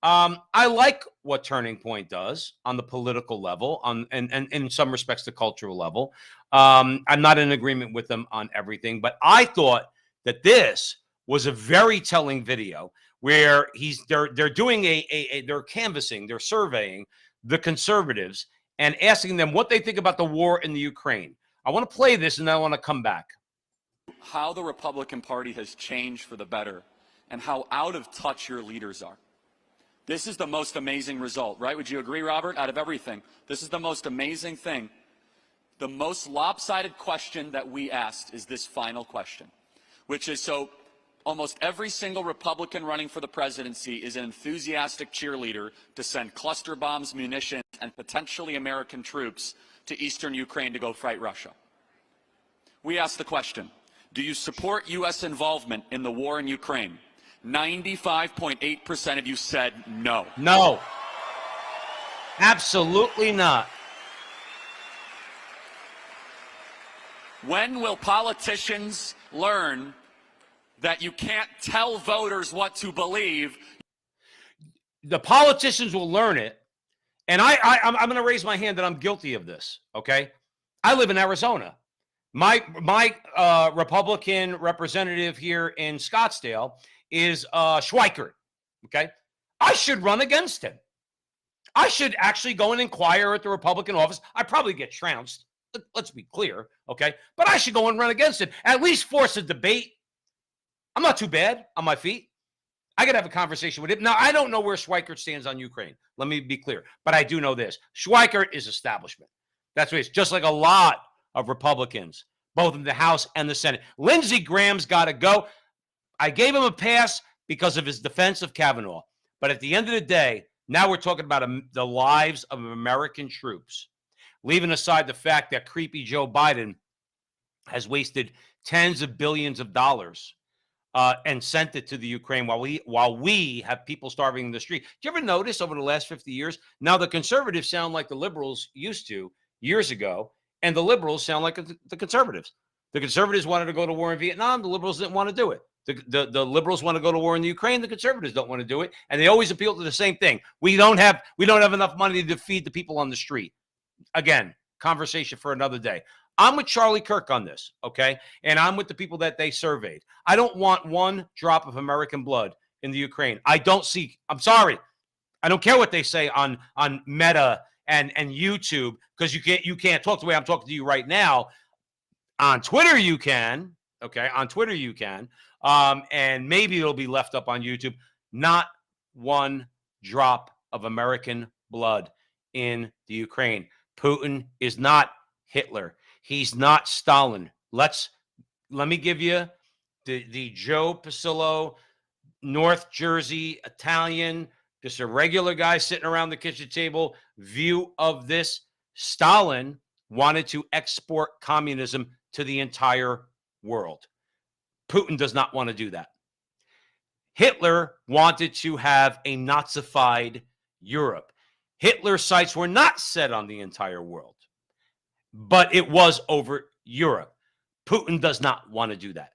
I like what Turning Point does on the political level, and in some respects the cultural level. I'm not in agreement with them on everything, but I thought that this was a very telling video where they're doing they're canvassing, they're surveying the conservatives and asking them what they think about the war in the Ukraine. I want to play this and then I want to come back. How the Republican Party has changed for the better and how out of touch your leaders are. This is the most amazing result, right? Would you agree, Robert? Out of everything, this is the most amazing thing. The most lopsided question that we asked is this final question, which is, so almost every single Republican running for the presidency is an enthusiastic cheerleader to send cluster bombs, munitions, and potentially American troops to eastern Ukraine to go fight Russia. We asked the question, do you support U.S. involvement in the war in Ukraine? 95.8% of you said no. No. Absolutely not. When will politicians learn that you can't tell voters what to believe? The politicians will learn it. And I'm going to raise my hand that I'm guilty of this, okay? I live in Arizona. My Republican representative here in Scottsdale is Schweikert, okay? I should run against him. I should actually go and inquire at the Republican office. I probably get trounced. Let's be clear, okay? But I should go and run against him. At least force a debate. I'm not too bad on my feet. I could have a conversation with him. Now, I don't know where Schweikert stands on Ukraine. Let me be clear. But I do know this. Schweikert is establishment. That's what it is. Just like a lot of Republicans, both in the House and the Senate. Lindsey Graham's got to go. I gave him a pass because of his defense of Kavanaugh. But at the end of the day, now we're talking about the lives of American troops, leaving aside the fact that creepy Joe Biden has wasted tens of billions of dollars and sent it to the Ukraine while we have people starving in the street. Do you ever notice over the last 50 years, now the conservatives sound like the liberals used to years ago, and the liberals sound like the conservatives. The conservatives wanted to go to war in Vietnam. The liberals didn't want to do it. The liberals want to go to war in the Ukraine. The conservatives don't want to do it. And they always appeal to the same thing. We don't have enough money to feed the people on the street. Again, conversation for another day. I'm with Charlie Kirk on this, okay? And I'm with the people that they surveyed. I don't want one drop of American blood in the Ukraine. I'm sorry. I don't care what they say on Meta and YouTube, because you can't talk the way I'm talking to you right now. On Twitter, you can. Okay, on Twitter, you can. And maybe it'll be left up on YouTube. Not one drop of American blood in the Ukraine. Putin is not Hitler. He's not Stalin. Let me give you the Joe Pasillo, North Jersey Italian, just a regular guy sitting around the kitchen table view of this. Stalin wanted to export communism to the entire world. Putin does not want to do that. Hitler wanted to have a Nazified Europe. Hitler's sights were not set on the entire world, but it was over Europe. Putin does not want to do that.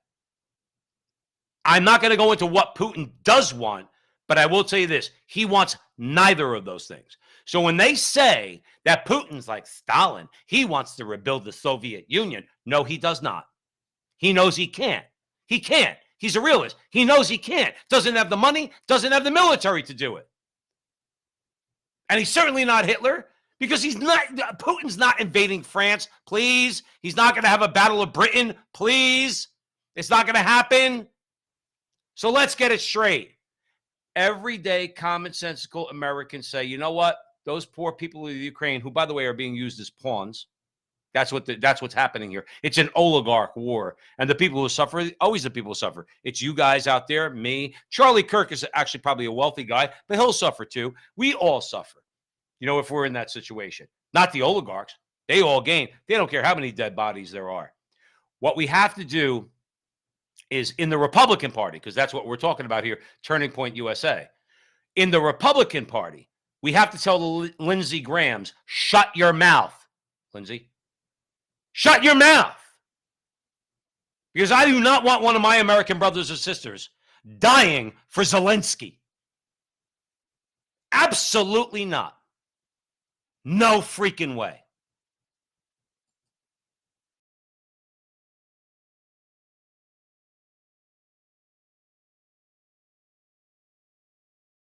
I'm not going to go into what Putin does want, but I will tell you this. He wants neither of those things. So when they say that Putin's like Stalin, he wants to rebuild the Soviet Union. No, he does not. He knows he can't. He can't. He's a realist. He knows he can't. Doesn't have the money, doesn't have the military to do it. And he's certainly not Hitler, because Putin's not invading France, please. He's not going to have a battle of Britain, please. It's not going to happen. So let's get it straight. Everyday commonsensical Americans say, you know what? Those poor people in the Ukraine, who, by the way, are being used as pawns. That's what's happening here. It's an oligarch war. And the people who suffer, always the people who suffer. It's you guys out there, me. Charlie Kirk is actually probably a wealthy guy, but he'll suffer too. We all suffer, if we're in that situation. Not the oligarchs. They all gain. They don't care how many dead bodies there are. What we have to do is in the Republican Party, because that's what we're talking about here, Turning Point USA. In the Republican Party, we have to tell the Lindsey Grahams, shut your mouth, Lindsey. Shut your mouth. Because I do not want one of my American brothers or sisters dying for Zelensky. Absolutely not. No freaking way.